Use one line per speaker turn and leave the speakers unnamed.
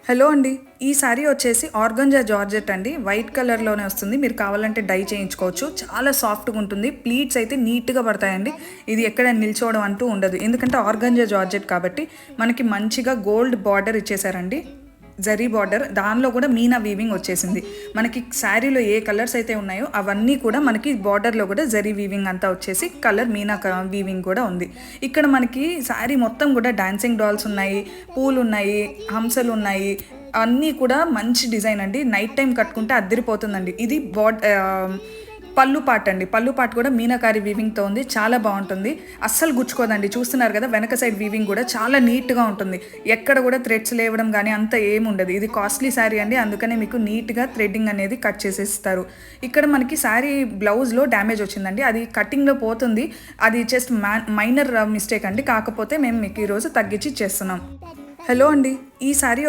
Hello అండి. ఈ sorry వచ్చేసి ఆర్గంజా జార్జెట్ అండి. వైట్ కలర్‌లోనే వస్తుంది. మీరు కావాలంటే డై చేయించుకోవచ్చు. చాలా సాఫ్ట్‌గా ఉంటుంది. ప్లీట్స్ అయితే నీట్‌గా పడతాయండి. ఇది ఎక్కడ నిల్చోవడం అంటూ ఉండదు. ఎందుకంటే ఆర్గంజా జార్జెట్ కాబట్టి మనకి మంచిగా గోల్డ్ బార్డర్ ఇచ్చేసారండి. జరీ బార్డర్ దానిలో కూడా మీనా వీవింగ్ వచ్చేసింది. మనకి శారీలో ఏ కలర్స్ అయితే ఉన్నాయో అవన్నీ కూడా మనకి బార్డర్లో కూడా జరీ వీవింగ్ అంతా వచ్చేసి కలర్ మీనా వీవింగ్ కూడా ఉంది. ఇక్కడ మనకి శారీ మొత్తం కూడా డాన్సింగ్ డాల్స్ ఉన్నాయి, పూలు ఉన్నాయి, హంసలు ఉన్నాయి. అన్నీ కూడా మంచి డిజైన్ అండి. నైట్ టైం కట్టుకుంటే అద్దరిపోతుందండి. ఇది పళ్ళు పాట అండి. పళ్ళు పాట కూడా మీనాకారి వీవింగ్తో ఉంది. చాలా బాగుంటుంది. అస్సలు గుచ్చుకోదండి. చూస్తున్నారు కదా, వెనక సైడ్ వీవింగ్ కూడా చాలా నీట్గా ఉంటుంది. ఎక్కడ కూడా థ్రెడ్స్ లేవడం కానీ అంత ఏముండదు. ఇది కాస్ట్లీ శారీ అండి. అందుకనే మీకు నీట్గా థ్రెడ్డింగ్ అనేది కట్ చేసేస్తారు. ఇక్కడ మనకి శారీ బ్లౌజ్లో డ్యామేజ్ వచ్చిందండి. అది కటింగ్లో పోతుంది. అది జస్ట్ మైనర్ మిస్టేక్ అండి. కాకపోతే మేము మీకు ఈరోజు తగ్గించి చేస్తున్నాం. హలో అండి. ఈ శారీ